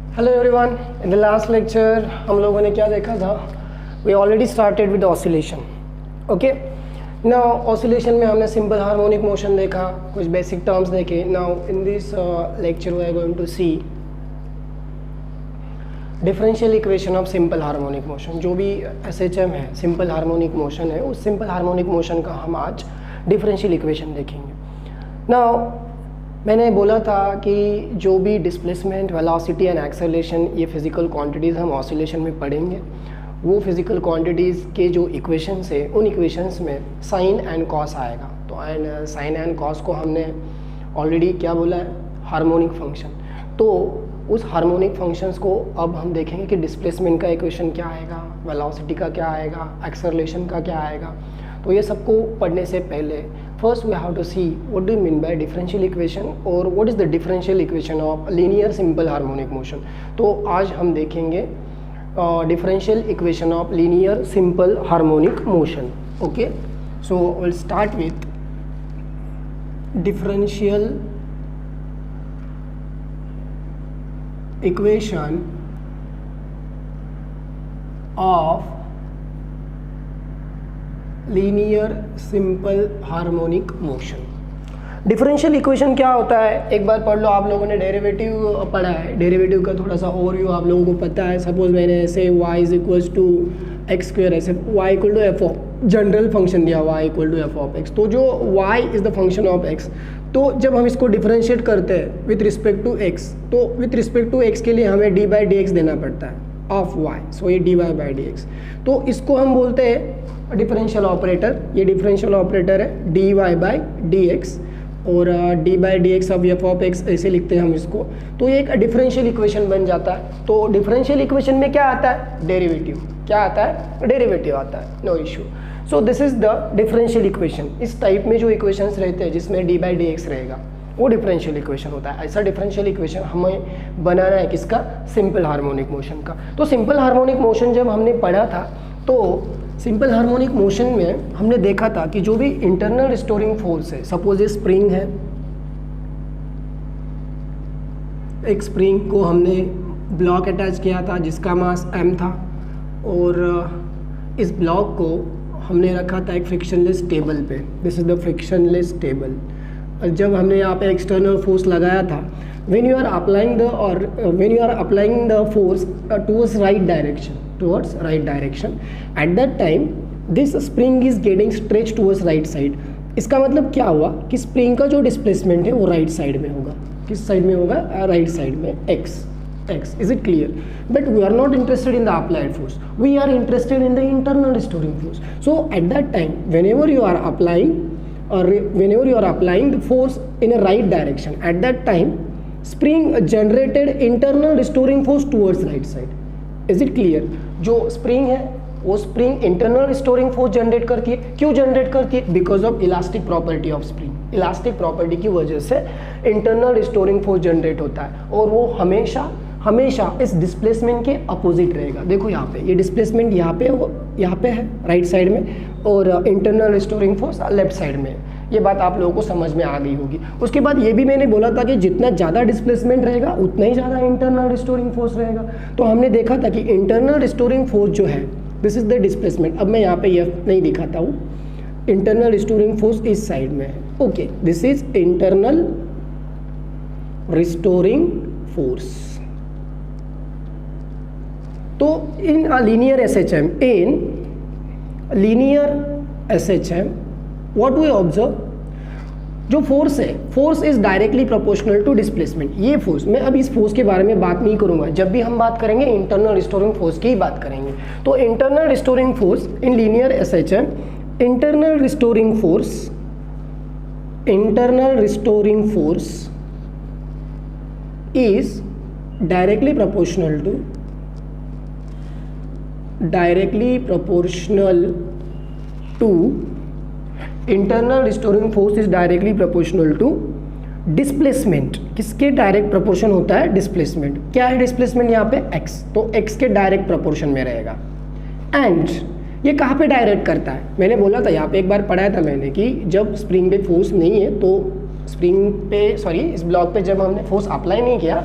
Hello everyone, in the last lecture हम लोगों ने क्या देखा था? We already started with oscillation. Okay, now oscillation में हमने सिंपल हार्मोनिक मोशन देखा, कुछ बेसिक टर्म्स देखे. Now in this lecture we are going to see differential equation of simple harmonic motion. जो भी SHM है, सिंपल हार्मोनिक मोशन है, उस सिंपल हार्मोनिक मोशन का हम आज डिफरेंशियल इक्वेशन देखेंगे. नाउ मैंने बोला था कि जो भी डिस्प्लेसमेंट, वेलोसिटी एंड एक्सेलरेशन, ये फिज़िकल क्वांटिटीज़ हम ऑसिलेशन में पढ़ेंगे, वो फिज़िकल क्वांटिटीज़ के जो इक्वेशंस है, उन इक्वेशंस में साइन एंड कॉस आएगा. तो एंड साइन एंड कॉस को हमने ऑलरेडी क्या बोला है? Harmonic function. तो उस हार्मोनिक फंक्शंस को अब हम देखेंगे कि डिस्प्लेसमेंट का इक्वेशन क्या आएगा, वेलोसिटी का क्या आएगा, एक्सेलरेशन का क्या आएगा. तो ये सबको पढ़ने से पहले first we have to see what do you mean by differential equation और what is the differential equation of linear simple harmonic motion. तो आज हम देखेंगे differential equation of linear simple harmonic motion. Okay, so will start with differential equation of linear simple harmonic motion. Differential equation क्या होता है एक बार पढ़ लो. आप लोगों ने डेरिवेटिव पढ़ा है, डेरिवेटिव का थोड़ा सा ओवरव्यू आप लोगों को पता है. सपोज मैंने ऐसे y is equals to x square, ऐसे y equal to f of general function दिया y equal to f of x. तो जो y is the function of x, तो जब हम इसको डिफरेंशिएट करते हैं विथ रिस्पेक्ट टू x, तो विथ रिस्पेक्ट टू x के लिए हमें डी बाई डी एक्स देना पड़ता है ऑफ y. सो ये d y by d x. तो इसको हम बोलते हैं डिफरेंशियल ऑपरेटर. ये डिफरेंशियल ऑपरेटर है d y by d x, और डी बाई डी एक्स अब एफ ऑफ एक्स ऐसे लिखते हैं हम इसको. तो ये एक डिफरेंशियल इक्वेशन बन जाता है. तो डिफरेंशियल इक्वेशन में क्या आता है? डेरिवेटिव. क्या आता है? डेरिवेटिव आता है. No issue. So this is the differential equation. इस टाइप में जो इक्वेशंस रहते हैं जिसमें डी बाई डी एक्स रहेगा, वो डिफरेंशियल इक्वेशन होता है. ऐसा डिफरेंशियल इक्वेशन हमें बनाना है किसका? सिंपल हार्मोनिक मोशन का. तो सिंपल हार्मोनिक मोशन जब हमने पढ़ा था, तो सिंपल हार्मोनिक मोशन में हमने देखा था कि जो भी इंटरनल रिस्टोरिंग फोर्स है, सपोज ये स्प्रिंग है, एक स्प्रिंग को हमने ब्लॉक अटैच किया था जिसका मास m था, और इस ब्लॉक को हमने रखा था एक फ्रिक्शनलेस टेबल पे. This is the frictionless table. और जब हमने यहाँ पे एक्सटर्नल फोर्स लगाया था, when you are applying the force towards right direction, at that time this spring is getting stretched towards right side. इसका मतलब क्या हुआ कि स्प्रिंग का जो डिस्प्लेसमेंट है वो राइट साइड में होगा. किस साइड में होगा? राइट साइड में, x. Is it clear? But we are not interested in the applied force. We are interested in the internal restoring force. So at that time, whenever you are applying the force in a right direction, at that time spring generated internal restoring force towards right side. Is it clear? जो spring है वो spring internal restoring force generate करती है. क्यों generate करती है? Because of elastic property of spring. elastic property की वजह से internal restoring force generate होता है, और वो हमेशा इस डिस्प्लेसमेंट के अपोजिट रहेगा. देखो यहाँ पे ये डिस्प्लेसमेंट यहाँ पे है राइट साइड में, और internal restoring force left side में. ये बात आप लोगों को समझ में आ गई होगी. उसके बाद ये भी मैंने बोला था कि जितना ज़्यादा डिस्प्लेसमेंट रहेगा उतना ही ज़्यादा इंटरनल रिस्टोरिंग फोर्स रहेगा. तो हमने देखा था कि इंटरनल रिस्टोरिंग फोर्स जो है, दिस इज द डिस्प्लेसमेंट. अब मैं यहाँ पे ये नहीं दिखाता हूँ. इंटरनल रिस्टोरिंग फोर्स इस साइड में है. Okay, this is internal restoring force. तो in linear SHM, what we observe, जो फोर्स है, force is directly proportional to displacement. ये फोर्स, मैं अब इस फोर्स के बारे में बात नहीं करूंगा. जब भी हम बात करेंगे इंटरनल रिस्टोरिंग फोर्स की ही बात करेंगे. तो internal restoring force in linear SHM, internal restoring force is directly proportional to internal restoring force is directly proportional to displacement. किसके डायरेक्ट प्रोपोर्शन होता है? डिस्प्लेसमेंट. क्या है डिस्प्लेसमेंट यहाँ पे? x. तो x के डायरेक्ट प्रोपोर्शन में रहेगा. एंड ये कहाँ पे डायरेक्ट करता है? मैंने बोला था यहाँ पे, एक बार पढ़ाया था मैंने कि जब स्प्रिंग पे फोर्स नहीं है, तो इस ब्लॉक पे जब हमने फोर्स अप्लाई नहीं किया,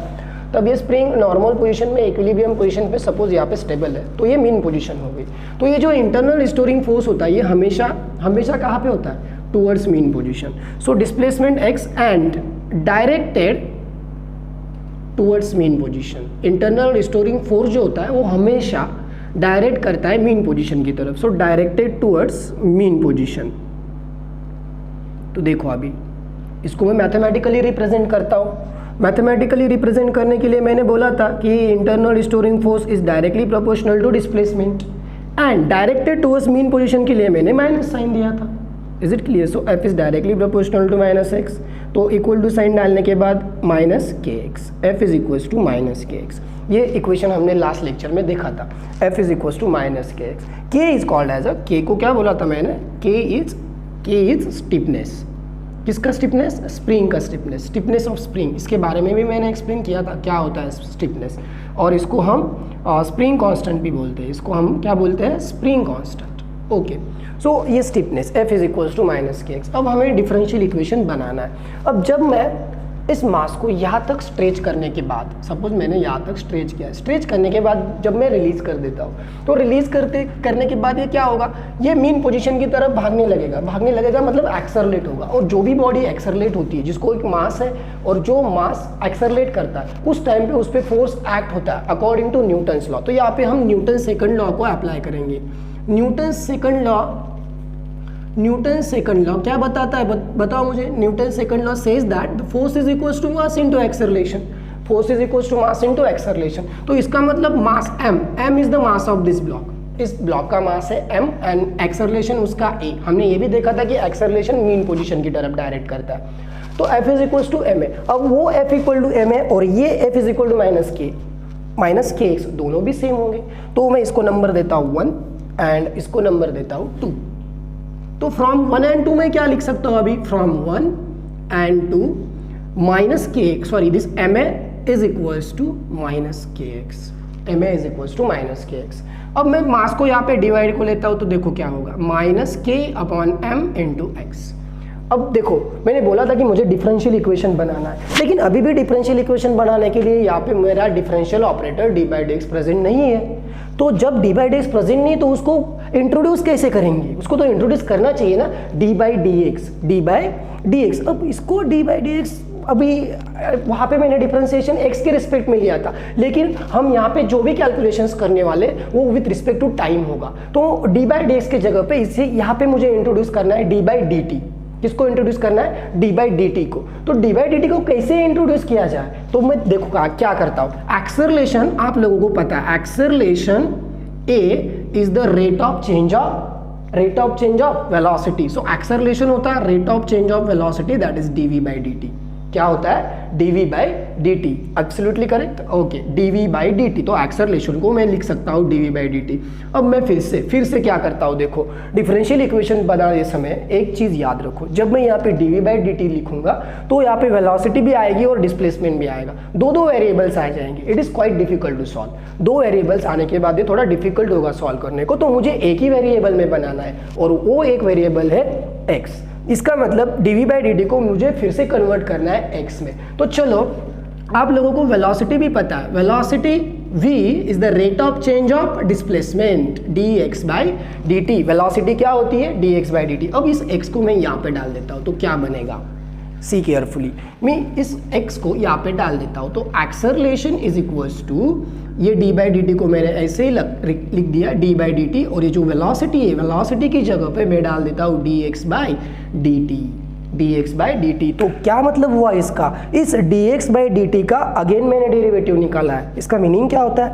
तब ये स्प्रिंग नॉर्मल पोजीशन में इक्विलिब्रियम पोजीशन पे सपोज यहाँ पे स्टेबल है, तो ये मीन पोजीशन हो गई। तो ये जो इंटरनल स्टोरिंग फोर्स होता है ये हमेशा हमेशा कहाँ पे होता है, towards mean position. So displacement x and directed towards mean position. Internal storing force जो होता है वो हमेशा डायरेक्ट करता है मीन पोजीशन की तरफ। सो डायरेक्टेड टूवर्ड्स मीन पोजीशन। तो देखो अभी इसको मैं मैथमेटिकली रिप्रेजेंट करता हूँ। मैथमेटिकली रिप्रेजेंट करने के लिए मैंने बोला था कि internal storing force is directly proportional to displacement and directed towards mean position के लिए मैंने माइनस साइन दिया था। Is it clear? So f is directly proportional to minus x, तो इक्वल टू साइन डालने के बाद minus k x, f is equal to minus k x. ये इक्वेशन हमने लास्ट लेक्चर में देखा था, f is equal to minus k x. K is called as a, के को क्या बोला था मैंने, के इज स्टिफनेस। किसका स्टिफनेस? स्प्रिंग का स्टिफनेस, स्टिफनेस ऑफ स्प्रिंग। इसके बारे में भी मैंने एक्सप्लेन किया था क्या होता है स्टिफनेस, और इसको हम स्प्रिंग कांस्टेंट भी बोलते हैं। इसको हम क्या बोलते हैं? Spring constant. ओके, सो ये stiffness f is equal to minus k x. अब हमें डिफरेंशियल इक्वेशन बनाना है। अब जब मैं इस मास को यहाँ तक स्ट्रेच करने के बाद, सपोज मैंने यहाँ तक स्ट्रेच किया, स्ट्रेच करने के बाद जब मैं रिलीज कर देता हूँ, तो रिलीज करने के बाद ये क्या होगा, ये मीन पोजीशन की तरफ भागने लगेगा मतलब एक्सेलरेट होगा। और जो भी बॉडी एक्सेलरेट होती है, जिसको एक मास है और जो मास एक्सेलरेट करता है, उस टाइम पे उस पर फोर्स एक्ट होता है अकॉर्डिंग टू न्यूटन्स लॉ। तो यहाँ पे हम न्यूटन सेकंड लॉ को अप्लाई करेंगे। न्यूटन सेकंड लॉ क्या बताता है, बताओ मुझे। Newton second law says that the force is equals to mass into acceleration. Force is equals to mass into acceleration. तो इसका मतलब mass m is the mass of this block. इस block का मास है m एंड एक्सेलरेशन उसका a। हमने ये भी देखा था कि एक्सेलरेशन मीन पोजीशन की तरफ डायरेक्ट करता है। तो f is equals to m है। अब वो f इक्वल टू m है और ये f is equal to minus k x, दोनों भी सेम होंगे। तो मैं इसको नंबर देता हूँ 1 एंड इसको नंबर देता हूँ 2। तो फ्रॉम 1 एंड 2 में क्या लिख सकता हूँ अभी, from 1 and 2 minus k x, sorry this m a is equals to minus k x, m a is equals to minus k x. अब मैं मास को यहाँ पे डिवाइड को लेता हूँ तो देखो क्या होगा, minus k upon m into x. अब देखो मैंने बोला था कि मुझे डिफरेंशियल इक्वेशन बनाना है, लेकिन अभी भी डिफरेंशियल इक्वेशन बनाने के लिए यहाँ पे मेरा differential operator D by d x present नहीं है। तो जब D by d x present नहीं तो उसको इंट्रोड्यूस कैसे करेंगे, उसको तो इंट्रोड्यूस करना चाहिए ना, डी बाई डी एक्स। अब इसको डी बाई डी एक्स, अभी वहाँ पे मैंने डिफरेंशिएशन एक्स के रिस्पेक्ट में लिया था, लेकिन हम यहाँ पे जो भी कैलकुलेशंस करने वाले वो विथ रिस्पेक्ट टू टाइम होगा। तो डी बाई डी एक्स के जगह पे इसे यहाँ पे मुझे इंट्रोड्यूस करना है डी बाई डी टी। किसको इंट्रोड्यूस करना है? डी बाई डी टी को। तो डी बाई डी टी को कैसे इंट्रोड्यूस किया जाए, तो मैं देखो क्या करता हूँ। एक्सेलरेशन आप लोगों को पता है, acceleration a is the rate of change of velocity. So acceleration होता है rate of change of velocity, that is dv by d t. क्या होता है? Dv by d t. Absolutely correct, okay, dv by d t. तो acceleration को मैं लिख सकता हूँ डीवी बाई डी टी। अब मैं फिर से क्या करता हूँ, देखो डिफरेंशियल इक्वेशन बनाते समय एक चीज़ याद रखो, जब मैं यहाँ पे डीवी बाई डी टी लिखूंगा तो यहाँ पे वेलोसिटी भी आएगी और डिस्प्लेसमेंट भी आएगा, दो वेरिएबल्स आ जाएंगे। It is quite difficult to solve. दो वेरिएबल्स आने के बाद ये थोड़ा डिफिकल्ट होगा सॉल्व करने को, तो मुझे एक ही वेरिएबल में बनाना है और वो एक वेरिएबल है एक्स। इसका मतलब डीवी बाई डी टी को मुझे फिर से कन्वर्ट करना है एक्स में। तो चलो आप लोगों को वेलोसिटी भी पता है, velocity v is the rate of change of displacement dx by dt। Velocity क्या होती है? dx by dt। अब इस x को मैं यहाँ पे डाल देता हूँ तो क्या बनेगा, सी केयरफुली, मैं इस x को यहाँ पे डाल देता हूँ। तो एक्सेलरेशन इज इक्वल्स टू ये डी बाई डी टी को मैंने ऐसे ही लिख दिया डी बाई डी टी, और ये जो वेलोसिटी है, वेलोसिटी की जगह पे मैं डाल देता हूँ d x by d t. तो क्या मतलब हुआ इसका, इस dx बाई डी टी का अगेन मैंने डेरिवेटिव निकाला है। इसका मीनिंग क्या होता है?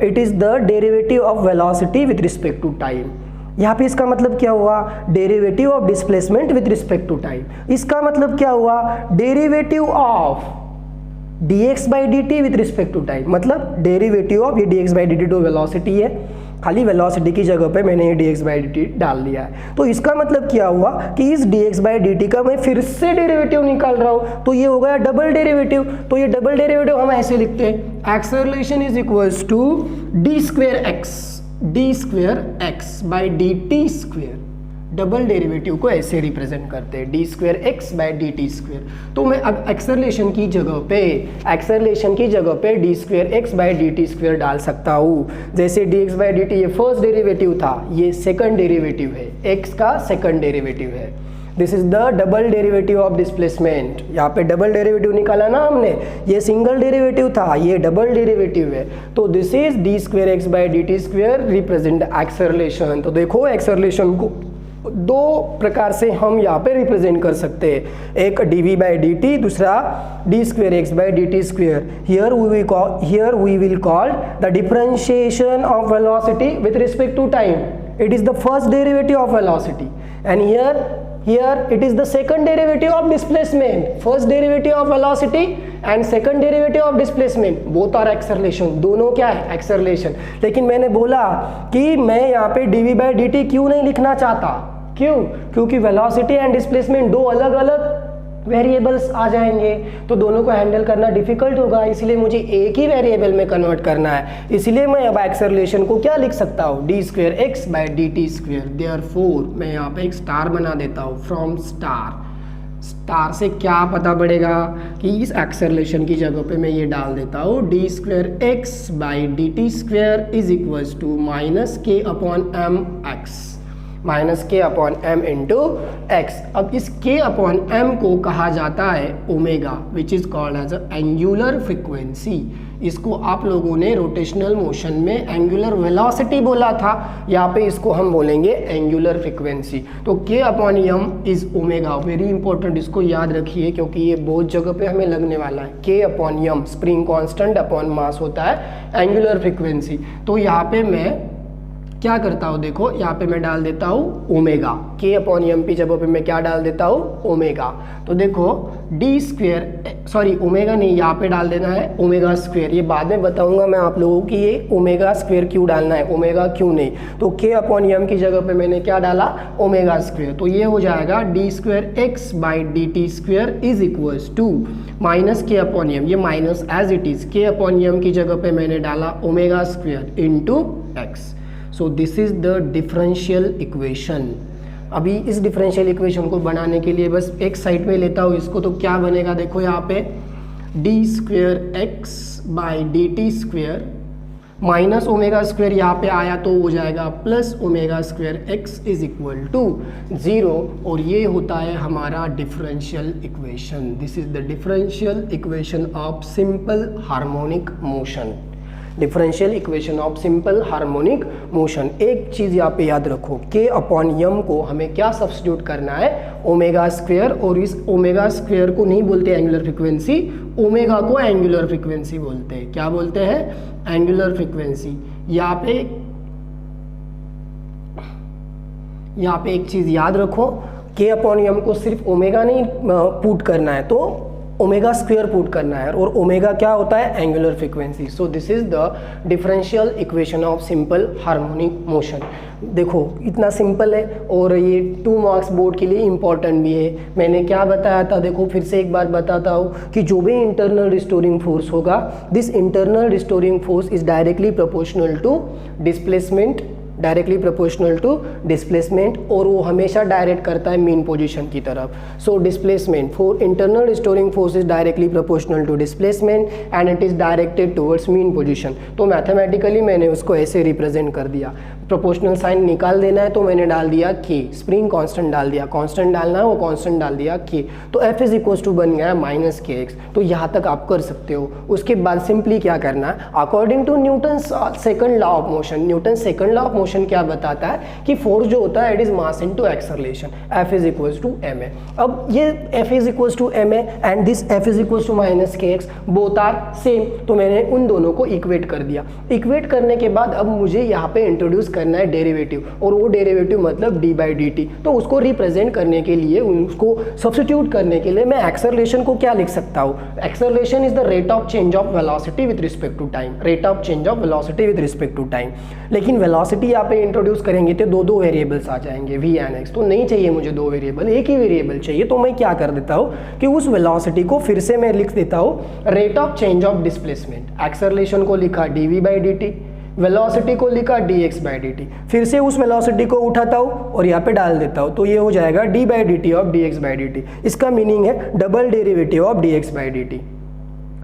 It is the derivative of velocity with respect to time. यहाँ पे इसका मतलब क्या हुआ, derivative of displacement with respect to time. इसका मतलब क्या हुआ, derivative of dx by d t with respect to time. मतलब डेरिवेटिव ऑफ ये dx बाई डी टी तो वेलोसिटी है, खाली वेलोसिटी की जगह पे मैंने ये dx बाई डी टी डाल दिया है। तो इसका मतलब क्या हुआ कि इस dx बाई डी टी का मैं फिर से डेरिवेटिव निकाल रहा हूँ, तो ये हो गया डबल डेरिवेटिव। तो ये डबल डेरिवेटिव हम ऐसे लिखते हैं, acceleration is equals to d square x by d t square. Double derivative को ऐसे रिप्रेजेंट करते हैं d square x by d t square. तो मैं अब एक्सेलरेशन की जगह पे d square x by d t square डाल सकता हूँ। जैसे d x by d t ये फर्स्ट डेरिवेटिव था, ये सेकंड डेरिवेटिव है, एक्स का सेकंड डेरिवेटिव है। This is the double derivative of displacement. यहाँ पे डबल डेरिवेटिव निकाला ना हमने, ये सिंगल डेरिवेटिव था, ये डबल डेरिवेटिव है। तो this is D square x by d t square represent acceleration. तो देखो एक्सेलरेशन को दो प्रकार से हम यहाँ पे रिप्रेजेंट कर सकते हैं, एक d v by d t, दूसरा d square x by d t square. Here we will call the differentiation of velocity with respect to time. It is the first derivative of velocity and here it is the second derivative of displacement. First derivative of velocity and second derivative of displacement, both are acceleration। दोनों क्या है? acceleration। लेकिन मैंने बोला कि मैं यहाँ पे dv by dt क्यों नहीं लिखना चाहता, क्यों? क्योंकि velocity and displacement दो अलग अलग वेरिएबल्स आ जाएंगे, तो दोनों को हैंडल करना डिफिकल्ट होगा, इसलिए मुझे एक ही वेरिएबल में कन्वर्ट करना है। इसलिए मैं अब एक्सेलरेशन को क्या लिख सकता हूँ, d square x by d t square. Therefore मैं यहाँ पे एक स्टार बना देता हूँ, फ्रॉम स्टार से क्या पता पड़ेगा कि इस एक्सेलरेशन की जगह पे मैं ये डाल देता हूँ, d square x by d t square is equals to minus k upon m x, minus k upon m into x. अब इस के अपॉन एम को कहा जाता है omega, which is called as angular frequency. इसको आप लोगों ने रोटेशनल मोशन में एंगुलर वेलोसिटी बोला था, यहाँ पे इसको हम बोलेंगे एंगुलर फ्रीक्वेंसी। तो k upon m is omega, very important, इसको याद रखिए क्योंकि ये बहुत जगह पे हमें लगने वाला है। K upon m spring constant upon mass होता है एंगुलर फ्रीक्वेंसी। तो यहाँ पे मैं क्या करता हूँ, देखो यहाँ पे मैं डाल देता हूँ ओमेगा, के अपॉन एम पी जगह पे मैं क्या डाल देता हूँ, ओमेगा। तो देखो डी स्क्वेयर, सॉरी ओमेगा नहीं, यहाँ पे डाल देना है ओमेगा स्क्वेयर। ये बाद में बताऊंगा मैं आप लोगों की ये ओमेगा स्क्वेयर क्यों डालना है, ओमेगा क्यों नहीं। तो के अपॉन एम की जगह पे मैंने क्या डाला, ओमेगा स्क्वेयर। तो ये हो जाएगा d square x by d t square is equals to minus k upon m, ये minus as it is, k upon m की जगह पे मैंने डाला omega square into x. So this is the differential equation. अभी इस differential equation को बनाने के लिए बस एक साइड में लेता हूँ इसको, तो क्या बनेगा देखो यहाँ पे, d square x by d t square minus omega square यहाँ पे आया तो हो जाएगा plus omega square x is equal to 0, और ये होता है हमारा differential equation. This is the differential equation of simple harmonic motion, differential equation of simple harmonic motion. एक चीज़ यहाँ पे याद रखो, के अपॉन यम को हमें क्या सब्स्टिट्यूट करना है, ओमेगा स्क्वेयर, और इस ओमेगा स्क्वेयर को नहीं बोलते एंगुलर फ्रीक्वेंसी, ओमेगा को एंगुलर फ्रीक्वेंसी बोलते हैं। क्या बोलते हैं, एंगुलर फ्रीक्वेंसी। यहाँ पे एक चीज़ याद रखो, के अपॉन यम को सिर्फ ओमेगा नहीं पुट करना है, तो ओमेगा स्क्वेयर पुट करना है, और ओमेगा क्या होता है, angular frequency. So this is the differential equation of simple harmonic motion. देखो इतना सिंपल है, और ये 2 मार्क्स बोर्ड के लिए इम्पॉर्टेंट भी है। मैंने क्या बताया था, देखो फिर से एक बार बताता हूँ कि जो भी इंटरनल रिस्टोरिंग फोर्स होगा, this internal restoring force is directly proportional to displacement, directly proportional to displacement, और वो हमेशा डायरेक्ट करता है मीन पोजीशन की तरफ। So displacement for internal restoring force is directly proportional to displacement and it is directed towards mean position. तो mathematically मैंने उसको ऐसे रिप्रेजेंट कर दिया। प्रोपोर्शनल साइन निकाल देना है तो मैंने डाल दिया के, स्प्रिंग कांस्टेंट डाल दिया, कांस्टेंट डालना है वो कांस्टेंट डाल दिया के, तो एफ इज इक्वल्स टू बन गया माइनस के एक्स। तो यहाँ तक आप कर सकते हो। उसके बाद सिंपली क्या करना है, according to Newton second law of motion, Newton second law of motion क्या बताता है कि फोर्स जो होता है it is mass into acceleration, f is equals to m है। अब ये f is equals to m है and this f is equals to minus k x, both are same, तो मैंने उन दोनों को इक्वेट कर दिया। इक्वेट करने के बाद अब मुझे यहाँ पे इंट्रोड्यूस करना है डेरिवेटिव, और वो डेरिवेटिव मतलब डी बाई डी टी। तो उसको रिप्रेजेंट करने के लिए, उसको सब्स्टिट्यूट करने के लिए मैं एक्सेलरेशन को क्या लिख सकता हूँ, acceleration is the rate of change of velocity with respect to time, rate of change of velocity with respect to time. लेकिन वेलोसिटी यहाँ पे इंट्रोड्यूस करेंगे तो दो वेरिएबल्स आ जाएंगे वी एंड एक्स, तो नहीं चाहिए मुझे 2 वेरिएबल, एक ही वेरिएबल चाहिए। तो मैं क्या कर देता हूँ कि उस वेलोसिटी को फिर से मैं लिख देता हूँ rate of change of displacement. Acceleration को लिखा dv बाई dt, वेलोसिटी को लिखा dx/dt, फिर से उस वेलोसिटी को उठाता हूँ और यहाँ पे डाल देता हूँ, तो ये हो जाएगा d/dt ऑफ dx/dt। इसका मीनिंग है double derivative of dx/dt,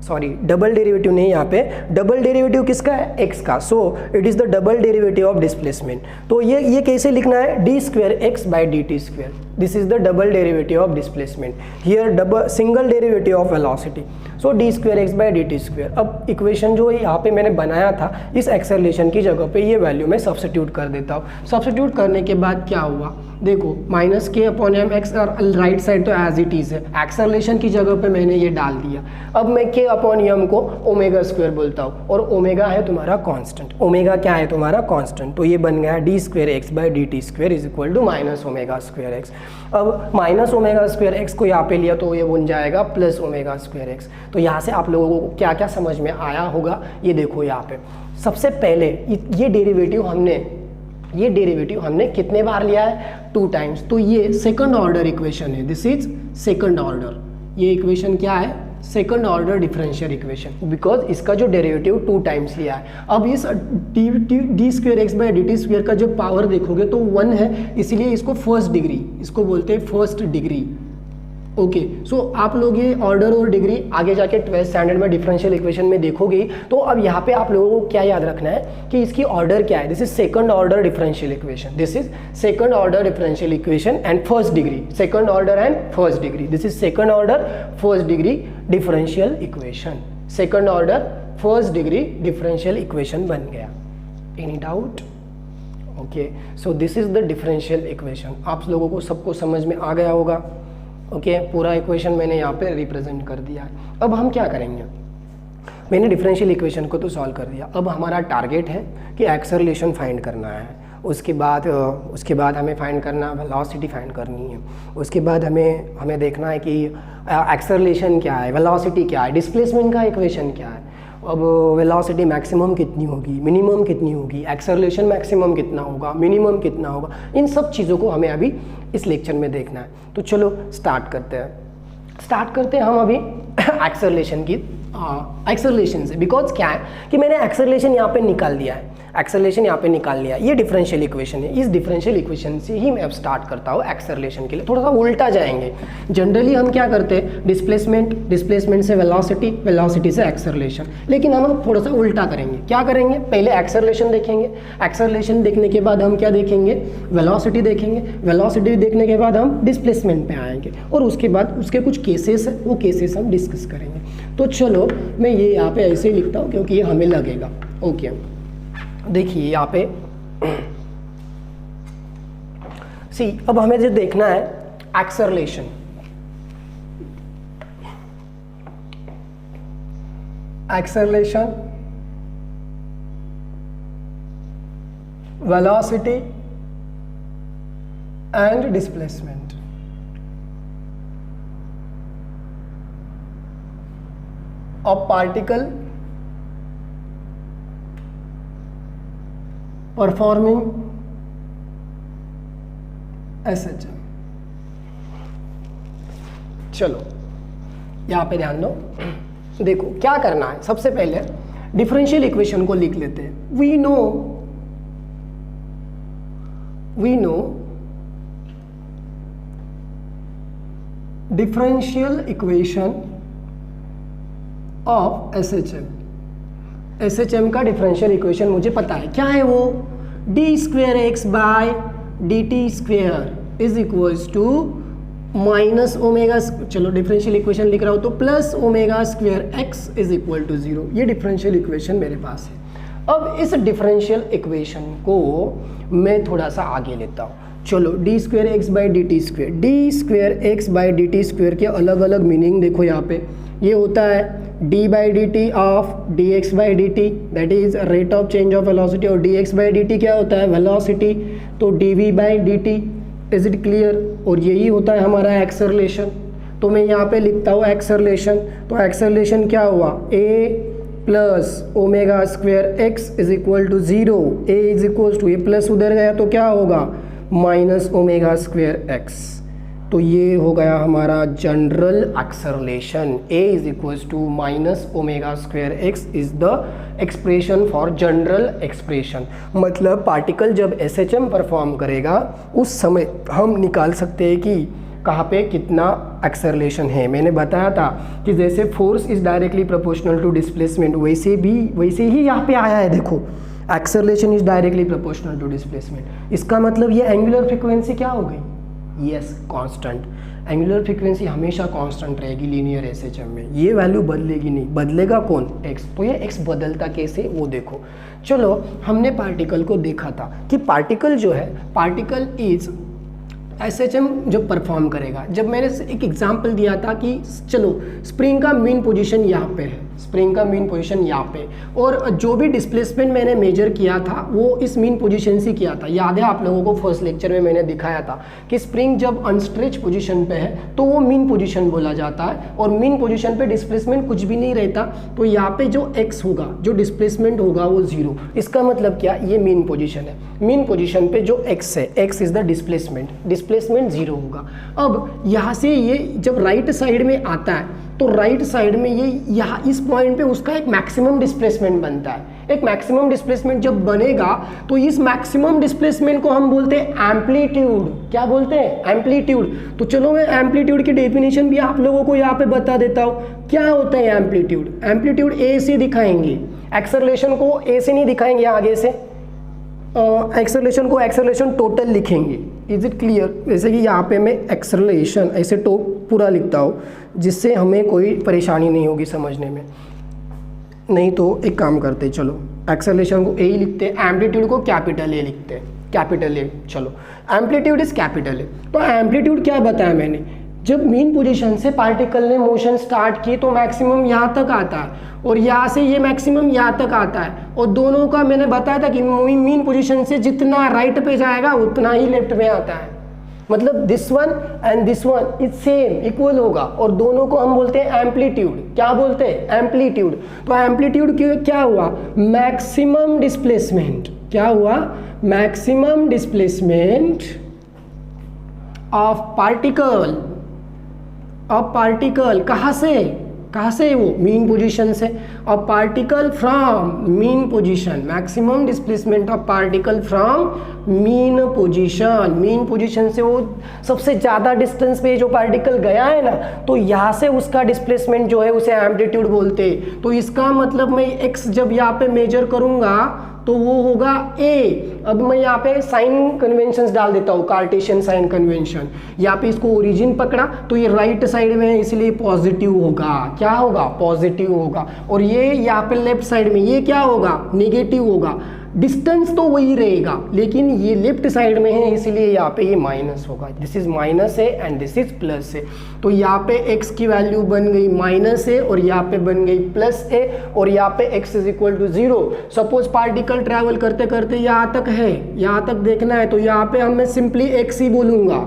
sorry double derivative नहीं, यहाँ पे डबल डेरिवेटिव किसका है, x का, so it is the double derivative of displacement. तो ये कैसे लिखना है, d²x/dt², this is the double derivative of displacement, here double single derivative of velocity, so d²x/dt²। अब इक्वेशन जो यहाँ पे मैंने बनाया था, इस एक्सेलरेशन की जगह पे ये वैल्यू मैं सब्स्टिट्यूट कर देता हूँ। सब्स्टिट्यूट करने के बाद क्या हुआ, देखो -k/mx और राइट साइड तो एज इट इज़ है, एक्सेलरेशन की जगह पे मैंने ये डाल दिया। अब मैं k/m को ओमेगा² बोलता हूँ, और ओमेगा है तुम्हारा कांस्टेंट, ओमेगा क्या है तुम्हारा कांस्टेंट, तो ये बन गया d²x/dt² is equal to -ω²x। अब -ω²x को यहाँ पे लिया तो ये बन जाएगा +ω²x। तो यहाँ से आप लोगों को क्या क्या समझ में आया होगा, ये देखो यहाँ पे सबसे पहले ये डेरिवेटिव हमने कितने बार लिया है, 2 टाइम्स, तो ये सेकंड ऑर्डर इक्वेशन है, दिस इज सेकंड ऑर्डर, ये इक्वेशन क्या है, second order differential equation, because इसका जो डेरिवेटिव 2 टाइम्स लिया है। अब इस d²x/dt² का जो पावर देखोगे तो 1 है, इसलिए इसको फर्स्ट डिग्री, इसको बोलते हैं फर्स्ट डिग्री। ओके, सो आप लोग ये ऑर्डर और डिग्री आगे जाके 12th स्टैंडर्ड में डिफरेंशियल इक्वेशन में देखोगे। तो अब यहाँ पे आप लोगों को क्या याद रखना है कि इसकी ऑर्डर क्या है, this is second order differential equation, this is second order differential equation and first degree, second order and first degree, this is second order first degree differential equation, second order first degree differential equation बन गया। Any doubt? Okay, so this is the differential equation, आप लोगों को सबको समझ में आ गया होगा। ओके, पूरा इक्वेशन मैंने यहाँ पे रिप्रेजेंट कर दिया है। अब हम क्या करेंगे, मैंने डिफरेंशियल इक्वेशन को तो सॉल्व कर दिया, अब हमारा टारगेट है कि एक्सेलरेशन फाइंड करना है, उसके बाद हमें फाइंड करना, वेलोसिटी फाइंड करनी है, उसके बाद हमें देखना है कि एक्सेलरेशन क्या है, वेलोसिटी क्या है, डिस्प्लेसमेंट का इक्वेशन क्या है, अब वेलोसिटी मैक्सिमम कितनी होगी, मिनिमम कितनी होगी, एक्सेलरेशन मैक्सिमम कितना होगा, मिनिमम कितना होगा, इन सब चीज़ों को हमें अभी इस लेक्चर में देखना है। तो चलो स्टार्ट करते हैं हम अभी एक्सेलरेशन से, बिकॉज क्या है कि मैंने एक्सेलरेशन यहाँ पे निकाल दिया है, ये डिफरेंशियल इक्वेशन है, इस डिफरेंशियल इक्वेशन से ही मैं अब स्टार्ट करता हूँ एक्सेलरेशन के लिए। थोड़ा सा उल्टा जाएंगे, जनरली हम क्या करते हैं, डिस्प्लेसमेंट से वेलोसिटी से एक्सेलरेशन, लेकिन हम थोड़ा सा उल्टा करेंगे। क्या करेंगे, पहले एक्सेलरेशन देखेंगे, एक्सेलरेशन देखने के बाद हम क्या देखेंगे, वेलोसिटी देखेंगे, वेलोसिटी देखने के बाद हम डिस्प्लेसमेंट पे आएंगे, और उसके बाद उसके कुछ केसेस है, वो केसेस हम डिस्कस करेंगे। तो चलो मैं ये यहाँ पे ऐसे ही लिखता हूँ क्योंकि ये हमें लगेगा। ओके, देखिए यहाँ पे अब हमें जो देखना है acceleration, velocity and displacement. Of particle performing SHM। चलो यहाँ पे ध्यान दो, देखो क्या करना है, सबसे पहले डिफरेंशियल इक्वेशन को लिख लेते हैं। We know differential equation of SHM का डिफरेंशियल इक्वेशन मुझे पता है, क्या है वो, d²x/dt² इज इक्वल्स टू -ω, चलो डिफरेंशियल इक्वेशन लिख रहा हूँ तो +ω²x इज इक्वल टू 0। ये डिफरेंशियल इक्वेशन मेरे पास है। अब इस डिफरेंशियल इक्वेशन को मैं थोड़ा सा आगे लेता हूँ। चलो d²x/dt² के अलग अलग मीनिंग देखो यहाँ पे, ये होता है d/dt of dx/dt, that is rate of change of velocity, और dx/dt क्या होता है, वेलोसिटी, तो dv/dt। Is it clear? और यही होता है हमारा एक्सेलरेशन। तो मैं यहाँ पे लिखता हूँ एक्सेलरेशन, तो एक्सेलरेशन क्या हुआ, a + ω² is equal to 0, a is equal to, ये प्लस उधर गया तो क्या होगा, -ω²x। तो ये हो गया हमारा general acceleration. a is equals to minus omega square x is the expression for general expression. मतलब पार्टिकल जब SHM परफॉर्म करेगा उस समय हम निकाल सकते हैं कि कहाँ पे कितना एक्सेलरेशन है। मैंने बताया था कि जैसे force is directly proportional to displacement, वैसे ही यहाँ पे आया है, देखो acceleration is directly proportional to displacement. इसका मतलब ये एंगुलर फ्रीक्वेंसी क्या हो गई? Yes, constant. एंगुलर फ्रीक्वेंसी हमेशा कांस्टेंट रहेगी लीनियर SHM में, ये वैल्यू बदलेगी नहीं। बदलेगा कौन? x। तो ये x बदलता कैसे वो देखो। चलो, हमने पार्टिकल को देखा था कि पार्टिकल जो है, पार्टिकल इज SHM जब परफॉर्म करेगा, जब मैंने एक एग्जांपल दिया था कि चलो स्प्रिंग का मीन पोजीशन यहाँ पे है, स्प्रिंग का मीन पोजीशन यहाँ पे, और जो भी डिस्प्लेसमेंट मैंने मेजर किया था वो इस मीन पोजीशन से किया था। याद है आप लोगों को फर्स्ट लेक्चर में मैंने दिखाया था कि स्प्रिंग जब अनस्ट्रेच पोजीशन पे है तो वो मीन पोजीशन बोला जाता है, और मीन पोजीशन पे डिस्प्लेसमेंट कुछ भी नहीं रहता। तो यहाँ पे जो x होगा, जो डिस्प्लेसमेंट होगा वो 0। इसका मतलब क्या? ये मीन पोजीशन है। मीन पोजीशन पे जो x है, x इज द डिस्प्लेसमेंट 0 होगा। अब यहाँ से ये जब राइट साइड में आता है तो राइट साइड में ये यहाँ इस पॉइंट पे उसका एक मैक्सिमम डिस्प्लेसमेंट बनता है। एक मैक्सिमम डिस्प्लेसमेंट जब बनेगा तो इस मैक्सिमम डिस्प्लेसमेंट को हम बोलते हैं एम्पलीट्यूड। क्या बोलते हैं? एम्पलीट्यूड। तो चलो मैं एम्पलीट्यूड की डेफिनेशन भी आप लोगों को यहाँ पे बता देता हूँ। क्या होता है एम्पलीट्यूड? एम्पलीट्यूड ए से दिखाएंगे, एक्सेलरेशन को ए से नहीं दिखाएंगे, आगे से एक्सेलरेशन को एक्सेलरेशन टोटल लिखेंगे। Is it clear? जैसे कि यहाँ पे मैं एक्सेलरेशन ऐसे पूरा लिखता हूँ, जिससे हमें कोई परेशानी नहीं होगी समझने में। नहीं तो एक काम करते, चलो एक्सेलरेशन को ए ही लिखते हैं, एम्पलीट्यूड को कैपिटल ए लिखते हैं, कैपिटल ए। चलो, एम्पलीट्यूड इज कैपिटल ए। तो एम्पलीट्यूड क्या बताया मैंने? जब मीन पोजीशन से पार्टिकल ने मोशन स्टार्ट की तो मैक्सिमम यहाँ तक आता है, और यहाँ से ये मैक्सिमम यहाँ तक आता है, और दोनों का मैंने बताया था कि मीन पोजीशन से जितना राइट पे जाएगा उतना ही लेफ्ट में आता है। मतलब this one and this one is same, equal होगा, और दोनों को हम बोलते हैं एम्पलीट्यूड। क्या बोलते हैं? एम्पलीट्यूड। तो एम्पलीट्यूड क्या हुआ? Maximum displacement. क्या हुआ? Maximum displacement of particle. अब पार्टिकल कहाँ से वो? मीन पोजीशन से। और particle from mean position, maximum displacement of particle from mean position. Mean position से वो सबसे ज़्यादा डिस्टेंस पे जो पार्टिकल गया है ना, तो यहाँ से उसका डिस्प्लेसमेंट जो है उसे एम्पलीट्यूड बोलते हैं। तो इसका मतलब मैं x जब यहाँ पे मेजर करूँगा तो वो होगा a। अब मैं यहाँ पे साइन कन्वेंशंस डाल देता हूँ, कार्टेशियन साइन कन्वेंशन। यहाँ पे इसको ओरिजिन पकड़ा तो ये राइट साइड में है, इसलिए पॉजिटिव होगा। क्या होगा? पॉजिटिव होगा। और ये यहाँ पे लेफ्ट साइड में ये क्या होगा? नेगेटिव होगा। डिस्टेंस तो वही रहेगा, लेकिन ये लेफ्ट साइड में है इसलिए यहाँ पे ये माइनस होगा। दिस इज माइनस है एंड दिस इज प्लस है। तो यहाँ पे x की वैल्यू बन गई माइनस है, और यहाँ पे बन गई प्लस है, और यहाँ पे x is equal to 0। Suppose particle travel करते करते यहाँ तक है, यहाँ तक देखना है, तो यहाँ पे मैं सिंपली x ही बोलूँगा।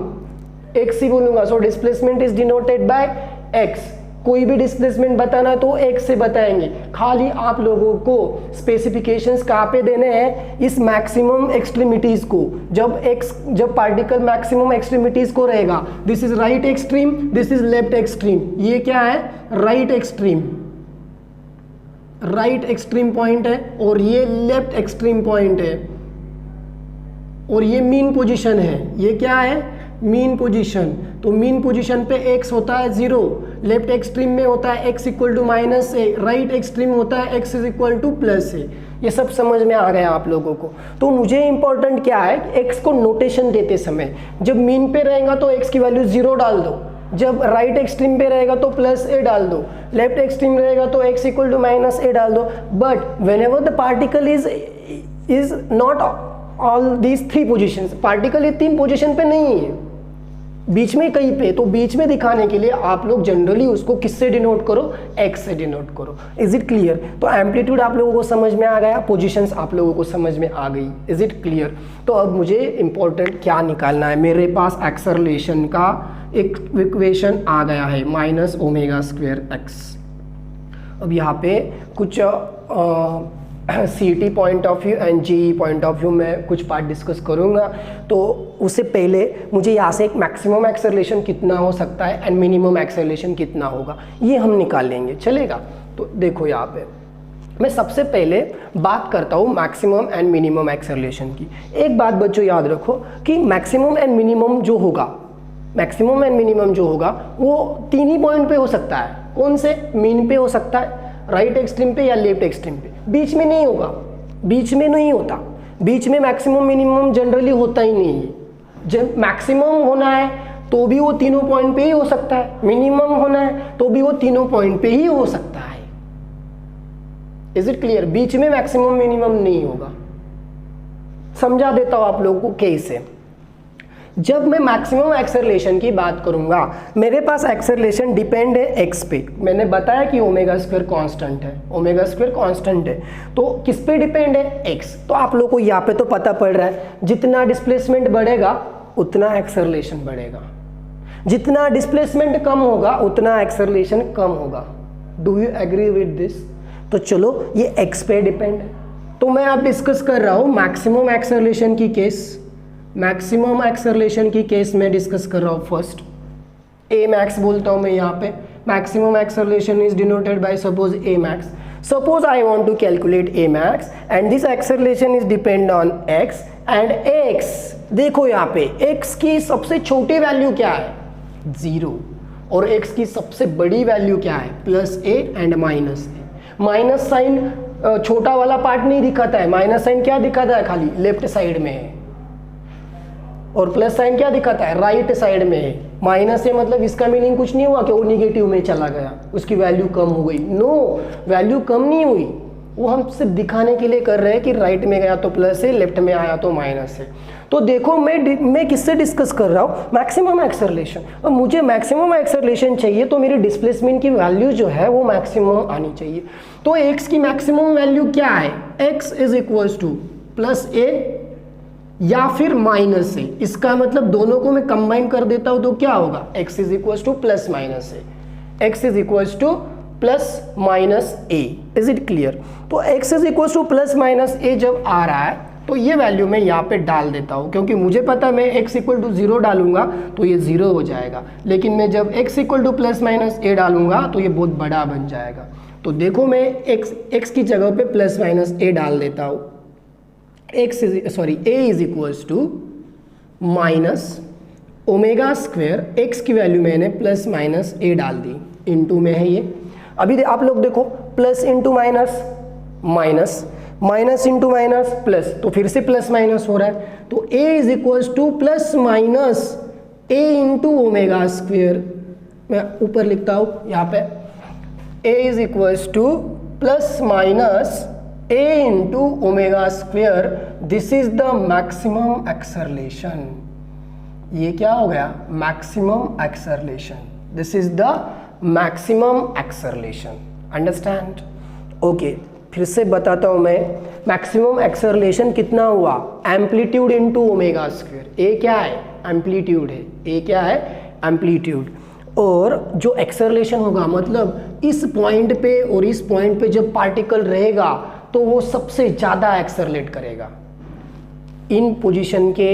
So displacement is denoted bye x। कोई भी डिस्प्लेसमेंट बताना तो x से बताएंगे। खाली आप लोगों को स्पेसिफिकेशंस कहाँ पे देने हैं? इस मैक्सिमम एक्सट्रीमिटीज को। जब पार्टिकल मैक्सिमम एक्सट्रीमिटीज को रहेगा, this is right extreme, this is left extreme. ये क्या है? राइट एक्सट्रीम पॉइंट है, और ये लेफ्ट एक्सट्रीम पॉइंट है, और ये मीन पोजीशन है। ये क्या है? Mean position. तो मीन पोजीशन पे x होता है 0, लेफ्ट एक्सट्रीम में होता है x equal to minus a, right extreme होता है x is equal to plus a. ये सब समझ में आ गया आप लोगों को? तो मुझे इंपॉर्टेंट क्या है? x को नोटेशन देते समय जब मीन पे रहेगा तो x की वैल्यू 0 डाल दो, जब राइट एक्सट्रीम पे रहेगा तो प्लस ए डाल दो, लेफ्ट एक्सट्रीम रहेगा तो x equal to minus a डाल दो। But when ever the particle is not all these 3 positions, particle ये 3 पोजिशन पे नहीं है, बीच में कहीं पे। तो बीच में दिखाने के लिए आप लोग जनरली उसको किससे डिनोट करो? x से डिनोट करो। Is it clear? तो एम्पलीट्यूड आप लोगों को समझ में आ गया, पोजीशंस आप लोगों को समझ में आ गई। Is it clear? तो अब मुझे इंपॉर्टेंट क्या निकालना है? मेरे पास एक्सेलरेशन का एक इक्वेशन आ गया है, -ω² x। अब यहाँ पे कुछ CET point of view and JEE point of view में कुछ पार्ट डिस्कस करूँगा। तो उससे पहले मुझे यहाँ से एक मैक्सिमम एक्सेलरेशन कितना हो सकता है एंड मिनिमम एक्सेलरेशन कितना होगा ये हम निकाल लेंगे, चलेगा। तो देखो यहाँ पे मैं सबसे पहले बात करता हूँ मैक्सिमम एंड मिनिमम एक्सेलरेशन की। एक बात बच्चों याद रखो कि मैक्सिमम एंड मिनिमम जो होगा, मैक्सिमम एंड मिनिमम जो होगा वो तीन ही पॉइंट पे हो सकता है। कौन से? मीन पे हो सकता है, राइट एक्सट्रीम पे या लेफ्ट एक्सट्रीम पे, बीच में नहीं होगा, बीच में नहीं होता। बीच में मैक्सिमम मिनिमम जनरली होता ही नहीं है। जब मैक्सिमम होना है तो भी वो तीनों पॉइंट पे ही हो सकता है, मिनिमम होना है तो भी वो तीनों पॉइंट पे ही हो सकता है। Is it clear? बीच में मैक्सिमम मिनिमम नहीं होगा। समझा देता हूं आप लोगों को कैसे। जब मैं मैक्सिमम एक्सेलरेशन की बात करूंगा, मेरे पास एक्सेलरेशन डिपेंड है एक्स पे। मैंने बताया कि ओमेगा स्क्वायर कांस्टेंट है, ओमेगा स्क्वायर कांस्टेंट है, तो किस पे डिपेंड है? एक्स। तो आप लोगों को यहाँ पे तो पता पड़ रहा है जितना डिस्प्लेसमेंट बढ़ेगा उतना एक्सेलरेशन बढ़ेगा, जितना डिस्प्लेसमेंट कम होगा उतना एक्सेलरेशन कम होगा। Do you agree with this? तो चलो ये एक्स पे डिपेंड है। तो मैं अब डिस्कस कर रहा हूँ मैक्सिमम एक्सेलरेशन की केस। मैक्सिमम एक्सेलरेशन की केस में डिस्कस कर रहा हूँ। फर्स्ट ए मैक्स बोलता हूँ मैं यहाँ पे। Maximum acceleration is denoted by suppose a max. Suppose I want to calculate a max and this acceleration is depend on x and x. देखो यहाँ पे एक्स की सबसे छोटी वैल्यू क्या है? 0। और एक्स की सबसे बड़ी वैल्यू क्या है? Plus a and minus a. Minus sign छोटा वाला पार्ट नहीं दिखाता है, माइनस साइन क्या दिखाता है? खाली लेफ्ट साइड में है। और प्लस साइन क्या दिखाता है? राइट साइड में है। माइनस है मतलब इसका मीनिंग कुछ नहीं हुआ कि वो निगेटिव में चला गया, उसकी वैल्यू कम हो गई। नो, वैल्यू कम नहीं हुई, वो हम सिर्फ दिखाने के लिए कर रहे हैं कि राइट में गया तो प्लस है, लेफ्ट में आया तो माइनस है। तो देखो मैं किससे डिस्कस कर रहा हूँ? Maximum acceleration. और मुझे मैक्सिमम एक्सेलरेशन चाहिए तो मेरी डिस्प्लेसमेंट की वैल्यू जो है वो मैक्सिमम आनी चाहिए। तो एक्स की मैक्सिमम वैल्यू क्या है? X is equals to plus a या फिर माइनस ए। इसका मतलब दोनों को मैं कंबाइन कर देता हूं तो क्या होगा? x is equals to plus minus a. x is equals to plus minus a. Is it clear? तो x is equals to plus minus a जब आ रहा है तो ये वैल्यू मैं यहाँ पे डाल देता हूँ, क्योंकि मुझे पता है मैं x इक्वल टू 0 डालूंगा तो ये 0 हो जाएगा। लेकिन मैं जब x equal to plus minus a डालूंगा तो ये बहुत बड़ा बन जाएगा। तो देखो मैं x की जगह पे प्लस माइनस ए डाल देता हूँ। a is equals to minus omega square, x की वैल्यू मैंने प्लस माइनस ए डाल दी, इनटू में है ये। अभी आप लोग देखो plus into minus, minus minus into minus plus, तो फिर से प्लस माइनस हो रहा है। तो a is equals to plus minus a into omega square. मैं ऊपर लिखता हूँ यहाँ पे a is equals to plus minus a into omega square. This is the maximum acceleration. ये क्या हो गया? Maximum acceleration. This is the maximum acceleration. Understand? Okay, फिर से बताता हूं मैं। मैक्सिमम एक्सेलरेशन कितना हुआ? Amplitude into omega square. A क्या है? एम्पलीट्यूड है। ए क्या है? एम्पलीट्यूड। और जो एक्सेलरेशन होगा मतलब इस पॉइंट पे और इस पॉइंट पे जब पार्टिकल रहेगा तो वो सबसे ज़्यादा एक्सेलरेट करेगा। इन पोजीशन के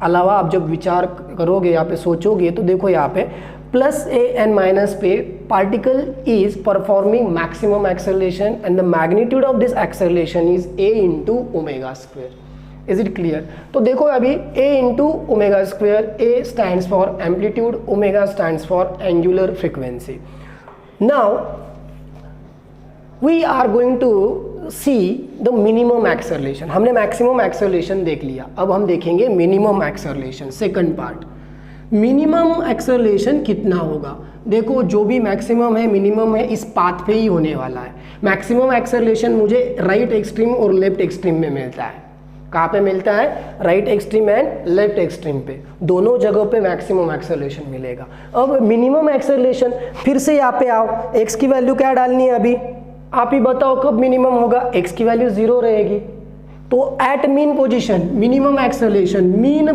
अलावा आप जब विचार करोगे, यहाँ पे सोचोगे, तो देखो यहाँ पे प्लस ए एंड माइनस पे particle is performing maximum acceleration and the magnitude of this acceleration is a into omega square. Is it clear? तो देखो अभी a into omega square, a stands for amplitude, omega stands for angular frequency. Now we are going to see the minimum acceleration. हमने maximum acceleration देख लिया, अब हम देखेंगे minimum acceleration, second part. Minimum acceleration कितना होगा? देखो जो भी मैक्सिमम है मिनिमम है इस पाथ पे ही होने वाला है। मैक्सिमम एक्सेलरेशन मुझे राइट एक्सट्रीम और लेफ्ट एक्सट्रीम में मिलता है। कहाँ पे मिलता है? Right extreme and left extreme पे, दोनों जगहों पे मैक्सिमम एक्सेलरेशन मिलेगा। अब मिनिमम एक्सेलरेशन, फिर से यहाँ पे आओ, x की वैल्यू क्या डालनी है? अभी आप ही बताओ कब मिनिमम होगा? x की वैल्यू 0 रहेगी। तो at mean position minimum acceleration, mean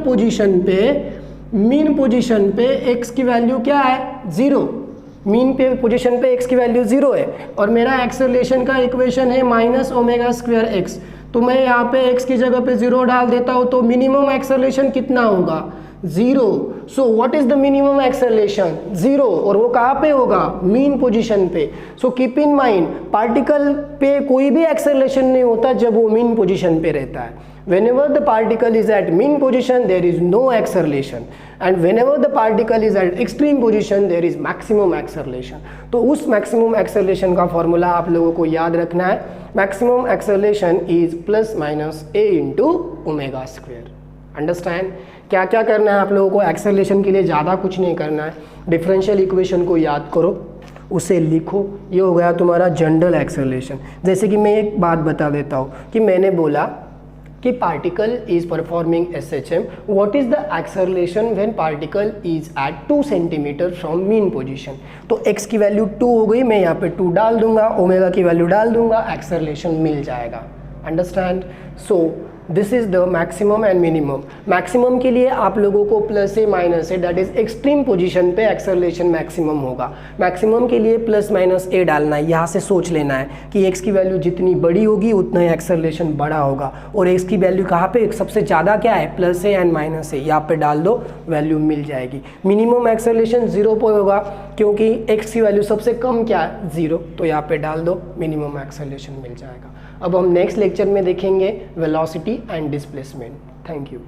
position पे x की वैल्यू क्या है? 0। मीन पे पोजीशन पे x की वैल्यू 0 है और मेरा एक्सेलरेशन का इक्वेशन है माइनस ओमेगा स्क्वायर एक्स, तो मैं यहाँ पे x की जगह पे 0 डाल देता हूँ, तो मिनिमम एक्सेलरेशन कितना होगा 0। So what is the minimum acceleration 0, और वो कहाँ पे होगा मीन पोजीशन पे। So keep in mind particle पे कोई भी एक्सेलरेशन नहीं होता जब वो मीन पोजीशन पे रहता है। whenever the particle is at mean position there is no acceleration and whenever the particle is at extreme position there is maximum acceleration। तो उस maximum acceleration का फॉर्मूला आप लोगों को याद रखना है, maximum acceleration is plus minus a into omega square। Understand क्या क्या करना है आप लोगों को, एक्सेलरेशन के लिए ज़्यादा कुछ नहीं करना है, डिफरेंशियल इक्वेशन को याद करो, उसे लिखो, ये हो गया तुम्हारा जनरल एक्सेलरेशन। जैसे कि मैं एक बात बता देता हूँ कि मैंने बोला कि particle is performing SHM, what is the acceleration when particle is at 2 centimetre from mean position. तो x की वैल्यू 2 हो गई, मैं यहाँ पे 2 डाल दूंगा, ओमेगा की वैल्यू डाल दूंगा, एक्सेलरेशन मिल जाएगा। Understand. So this is the maximum and minimum. Maximum के लिए आप लोगों को plus A minus A, that is extreme position पे एक्सेलरेशन मैक्सिमम होगा। मैक्सिमम के लिए प्लस माइनस ए डालना है, यहाँ से सोच लेना है कि एक्स की वैल्यू जितनी बड़ी होगी उतना ही एक्सेलरेशन बड़ा होगा, और एक्स की वैल्यू कहाँ पे सबसे ज़्यादा क्या है प्लस ए एंड माइनस ए, यहाँ पे डाल दो वैल्यू मिल जाएगी। मिनिमम एक्सेलरेशन 0 पर होगा क्योंकि एक्स की वैल्यू सबसे कम क्या है 0, तो यहाँ पे डाल दो मिनिमम एक्सेलरेशन मिल जाएगा। अब हम नेक्स्ट लेक्चर में देखेंगे velocity and displacement. Thank you.